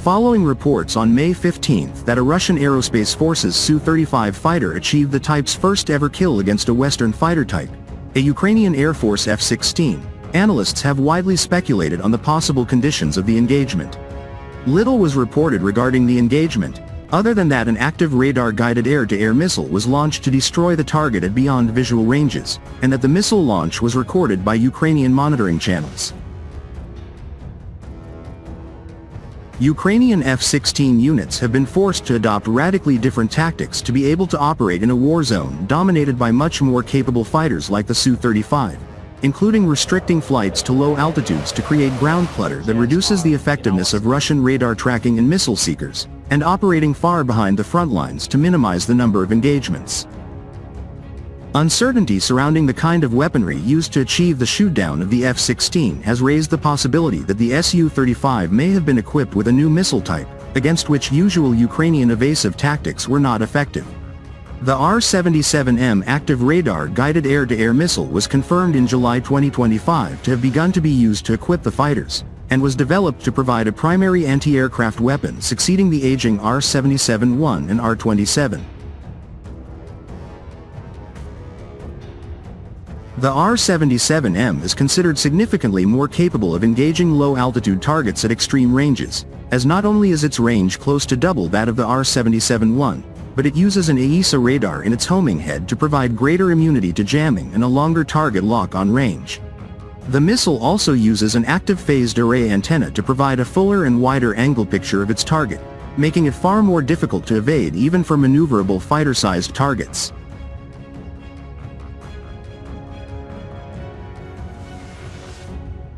Following reports on May 15 that a Russian Aerospace Forces Su-35 fighter achieved the type's first-ever kill against a Western fighter type, a Ukrainian Air Force F-16, analysts have widely speculated on the possible conditions of the engagement. Little was reported regarding the engagement, other than that an active radar-guided air-to-air missile was launched to destroy the target at beyond visual ranges, and that the missile launch was recorded by Ukrainian monitoring channels. Ukrainian F-16 units have been forced to adopt radically different tactics to be able to operate in a war zone dominated by much more capable fighters like the Su-35, including restricting flights to low altitudes to create ground clutter that reduces the effectiveness of Russian radar tracking and missile seekers, and operating far behind the front lines to minimize the number of engagements. Uncertainty surrounding the kind of weaponry used to achieve the shootdown of the F-16 has raised the possibility that the Su-35 may have been equipped with a new missile type, against which usual Ukrainian evasive tactics were not effective. The R-77M active radar-guided air-to-air missile was confirmed in July 2025 to have begun to be used to equip the fighters, and was developed to provide a primary anti-aircraft weapon succeeding the aging R-77M and R-27. The R-77M is considered significantly more capable of engaging low-altitude targets at extreme ranges, as not only is its range close to double that of the R-77M, but it uses an AESA radar in its homing head to provide greater immunity to jamming and a longer target lock-on range. The missile also uses an active phased array antenna to provide a fuller and wider angle picture of its target, making it far more difficult to evade even for maneuverable fighter-sized targets.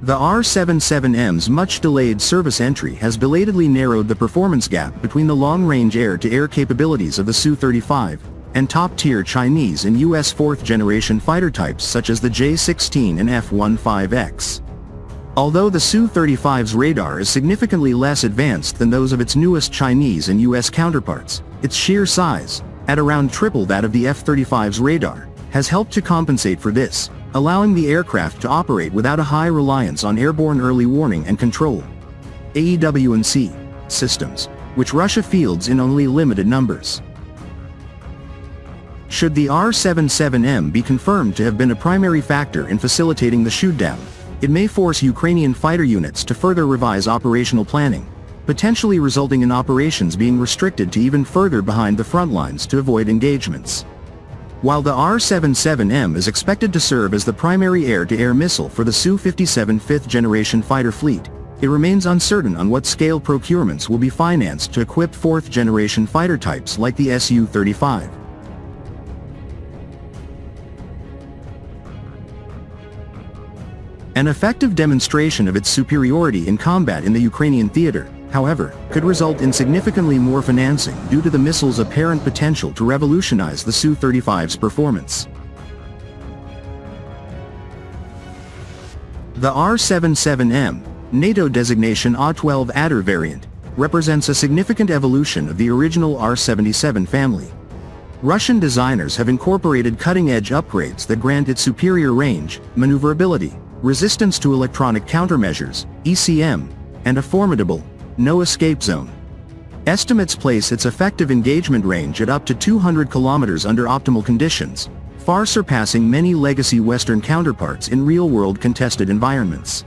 The R-77M's much-delayed service entry has belatedly narrowed the performance gap between the long-range air-to-air capabilities of the Su-35 and top-tier Chinese and U.S. fourth-generation fighter types such as the J-16 and F-15X. Although the Su-35's radar is significantly less advanced than those of its newest Chinese and U.S. counterparts, its sheer size, at around triple that of the F-35's radar, has helped to compensate for this, allowing the aircraft to operate without a high reliance on airborne early warning and control (AEW&C) systems, which Russia fields in only limited numbers. Should the R-77M be confirmed to have been a primary factor in facilitating the shootdown, it may force Ukrainian fighter units to further revise operational planning, potentially resulting in operations being restricted to even further behind the front lines to avoid engagements. While the R-77M is expected to serve as the primary air-to-air missile for the Su-57 fifth-generation fighter fleet, it remains uncertain on what scale procurements will be financed to equip fourth-generation fighter types like the Su-35. An effective demonstration of its superiority in combat in the Ukrainian theater, however, could result in significantly more financing due to the missile's apparent potential to revolutionize the Su-35's performance. The R-77M, NATO designation A-12 Adder variant, represents a significant evolution of the original R-77 family. Russian designers have incorporated cutting-edge upgrades that grant it superior range, maneuverability, resistance to electronic countermeasures, ECM, and a formidable, no-escape zone. Estimates place its effective engagement range at up to 200 kilometers under optimal conditions, far surpassing many legacy Western counterparts in real-world contested environments.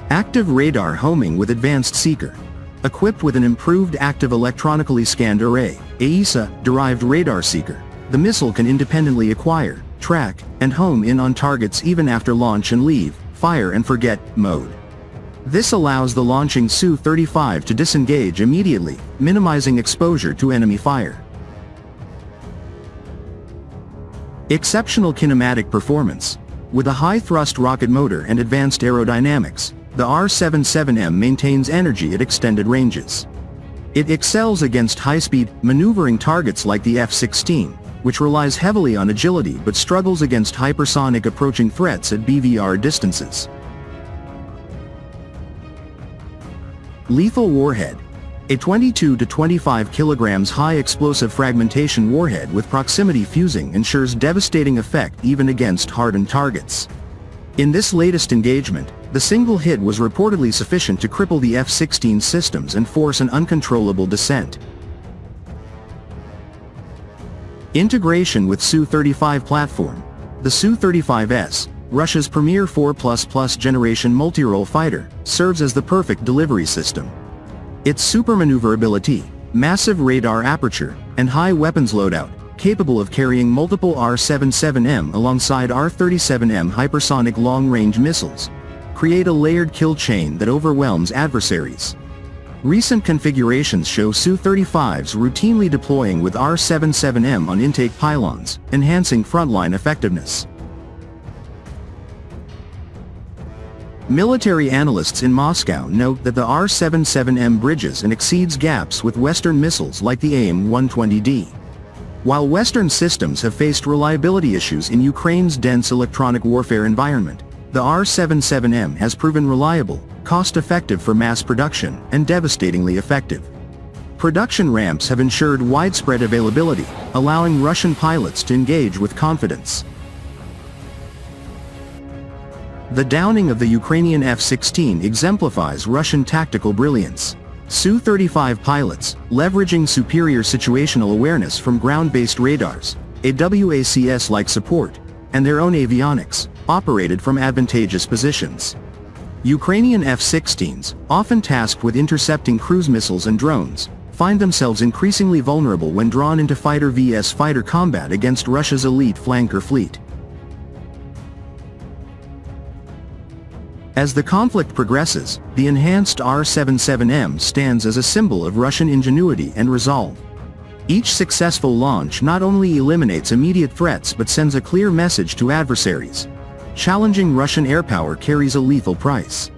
Active radar homing with advanced seeker. Equipped with an improved active electronically scanned array, AESA-derived radar seeker, the missile can independently acquire, track, and home in on targets even after launch and leave fire and forget mode. This allows the launching Su-35 to disengage immediately, minimizing exposure to enemy fire. Exceptional kinematic performance. With a high-thrust rocket motor and advanced aerodynamics, the R-77M maintains energy at extended ranges. It excels against high-speed, maneuvering targets like the F-16, which relies heavily on agility but struggles against hypersonic approaching threats at BVR distances. Lethal warhead. A 22 to 25 kilograms high explosive fragmentation warhead with proximity fusing ensures devastating effect even against hardened targets. In this latest engagement, The single hit was reportedly sufficient to cripple the F-16 systems and force an uncontrollable descent. Integration with Su-35 platform. The Su-35S, Russia's premier 4++ generation multirole fighter, serves as the perfect delivery system. Its supermaneuverability, massive radar aperture, and high weapons loadout, capable of carrying multiple R-77M alongside R-37M hypersonic long-range missiles, create a layered kill chain that overwhelms adversaries. Recent configurations show Su-35s routinely deploying with R-77M on intake pylons, enhancing frontline effectiveness. Military analysts in Moscow note that the R-77M bridges and exceeds gaps with Western missiles like the AIM-120D. While Western systems have faced reliability issues in Ukraine's dense electronic warfare environment, the R-77M has proven reliable, cost-effective for mass production, and devastatingly effective. Production ramps have ensured widespread availability, allowing Russian pilots to engage with confidence. The downing of the Ukrainian F-16 exemplifies Russian tactical brilliance. Su-35 pilots, leveraging superior situational awareness from ground-based radars, AWACS-like support, and their own avionics, operated from advantageous positions. Ukrainian F-16s, often tasked with intercepting cruise missiles and drones, find themselves increasingly vulnerable when drawn into fighter vs. fighter combat against Russia's elite flanker fleet. As the conflict progresses, the enhanced R-77M stands as a symbol of Russian ingenuity and resolve. Each successful launch not only eliminates immediate threats but sends a clear message to adversaries. Challenging Russian airpower carries a lethal price.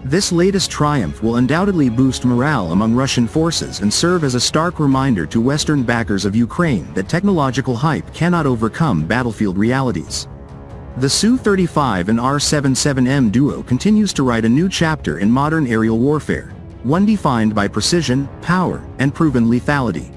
This latest triumph will undoubtedly boost morale among Russian forces and serve as a stark reminder to Western backers of Ukraine that technological hype cannot overcome battlefield realities. The Su-35 and R-77M duo continues to write a new chapter in modern aerial warfare, one defined by precision, power, and proven lethality.